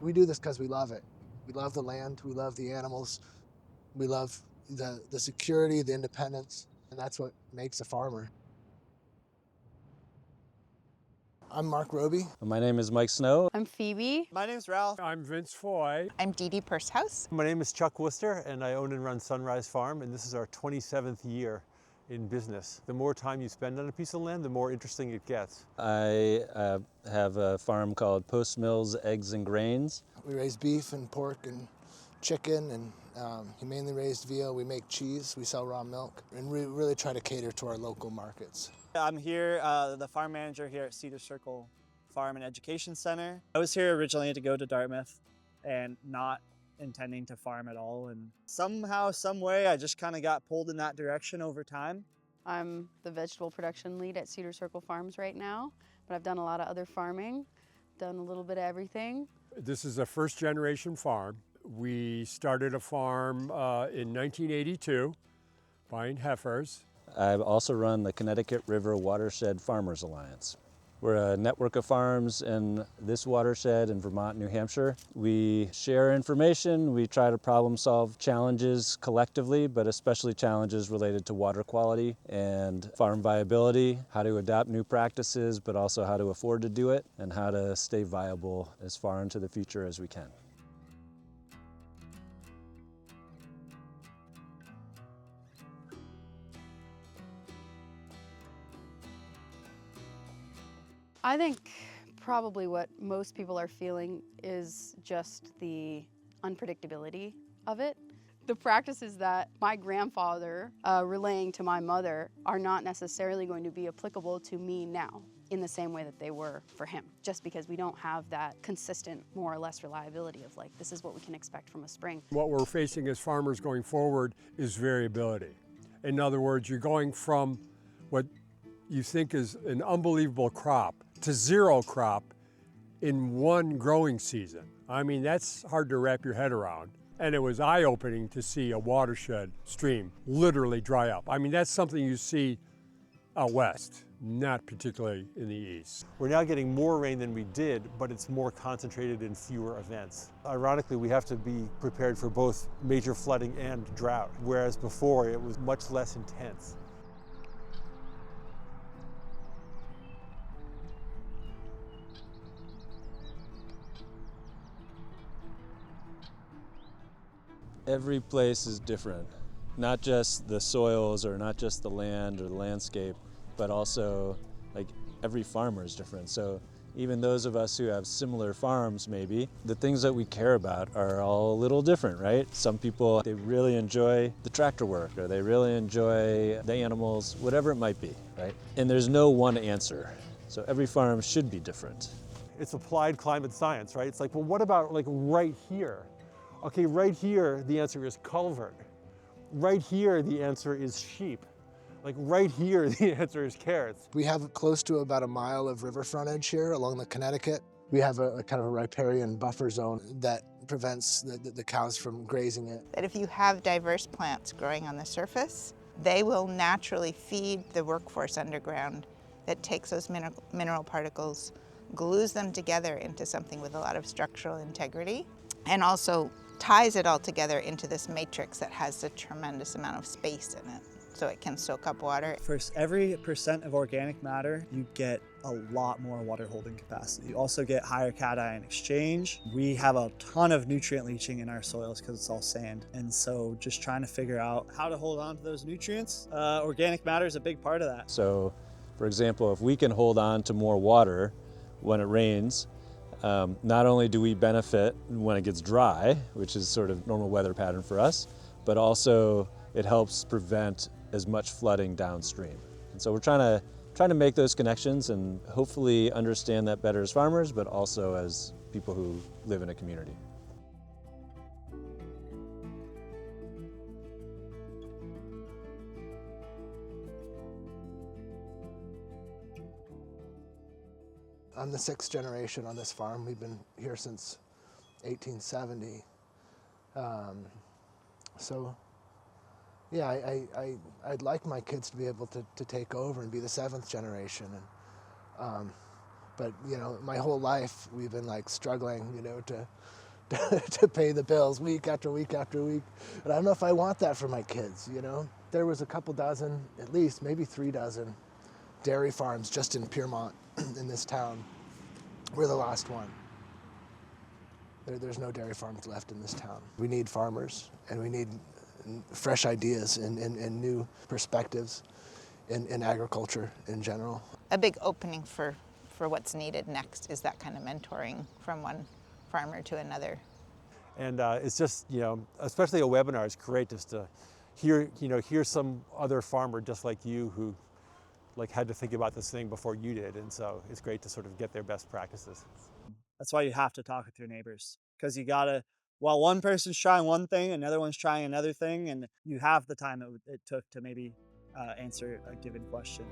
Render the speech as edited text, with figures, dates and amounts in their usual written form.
We do this because we love it. We love the land, we love the animals, we love the security, the independence, and that's what makes a farmer. I'm Mark Robie. My name is Mike Snow. I'm Phoebe. My name's Ralph. I'm Vince Foy. I'm Didi Pershouse. My name is Chuck Wooster, and I own and run Sunrise Farm, and this is our 27th year in business. The more time you spend on a piece of land, the more interesting it gets. I have a farm called Post Mills Eggs and Grains. We raise beef and pork and chicken and humanely raised veal. We make cheese, we sell raw milk, and we really try to cater to our local markets. I'm here, the farm manager here at Cedar Circle Farm and Education Center. I was here originally to go to Dartmouth and not intending to farm at all. And somehow, some way, I just kind of got pulled in that direction over time. I'm the vegetable production lead at Cedar Circle Farms right now, but I've done a lot of other farming, done a little bit of everything. This is a first generation farm. We started a farm in 1982, buying heifers. I've also run the Connecticut River Watershed Farmers Alliance. We're a network of farms in this watershed in Vermont, New Hampshire. We share information, we try to problem solve challenges collectively, but especially challenges related to water quality and farm viability, how to adopt new practices, but also how to afford to do it, and how to stay viable as far into the future as we can. I think probably what most people are feeling is just the unpredictability of it. The practices that my grandfather relaying to my mother are not necessarily going to be applicable to me now in the same way that they were for him, just because we don't have that consistent, more or less reliability of like, this is what we can expect from a spring. What we're facing as farmers going forward is variability. In other words, you're going from what you think is an unbelievable crop to zero crop in one growing season. I mean, that's hard to wrap your head around. And it was eye-opening to see a watershed stream literally dry up. I mean, that's something you see out west, not particularly in the east. We're now getting more rain than we did, but it's more concentrated in fewer events. Ironically, we have to be prepared for both major flooding and drought, whereas before it was much less intense. Every place is different, not just the soils or not just the land or the landscape, but also like every farmer is different. So even those of us who have similar farms maybe, the things that we care about are all a little different, right? Some people, they really enjoy the tractor work or they really enjoy the animals, whatever it might be, right? And there's no one answer. So every farm should be different. It's applied climate science, right? It's like, well, what about like right here? Okay, right here, the answer is culvert. Right here, the answer is sheep. Like right here, the answer is carrots. We have close to about a mile of river frontage here along the Connecticut. We have a kind of a riparian buffer zone that prevents the cows from grazing it. That if you have diverse plants growing on the surface, they will naturally feed the workforce underground that takes those mineral particles, glues them together into something with a lot of structural integrity, and also ties it all together into this matrix that has a tremendous amount of space in it, so it can soak up water. For every % of organic matter, you get a lot more water holding capacity. You also get higher cation exchange. We have a ton of nutrient leaching in our soils because it's all sand. And so just trying to figure out how to hold on to those nutrients. Organic matter is a big part of that. So for example, if we can hold on to more water when it rains, not only do we benefit when it gets dry, which is sort of normal weather pattern for us, but also it helps prevent as much flooding downstream. And so we're trying to make those connections and hopefully understand that better as farmers, but also as people who live in a community. I'm the 6th generation on this farm. We've been here since 1870. So yeah, I'd like my kids to be able to take over and be the 7th generation. And But, you know, my whole life we've been like struggling, you know, to pay the bills week after week after week. And I don't know if I want that for my kids, you know. There was a couple dozen, at least, maybe 3 dozen dairy farms just in Piermont in this town. We're the last one. There's no dairy farms left in this town. We need farmers, and we need fresh ideas and new perspectives in agriculture in general. A big opening for what's needed next is that kind of mentoring from one farmer to another. And it's just, you know, especially a webinar is great just to hear some other farmer just like you who like had to think about this thing before you did. And so it's great to sort of get their best practices. That's why you have to talk with your neighbors, because you gotta, while one person's trying one thing, another one's trying another thing, and you have the time it took to maybe answer a given question.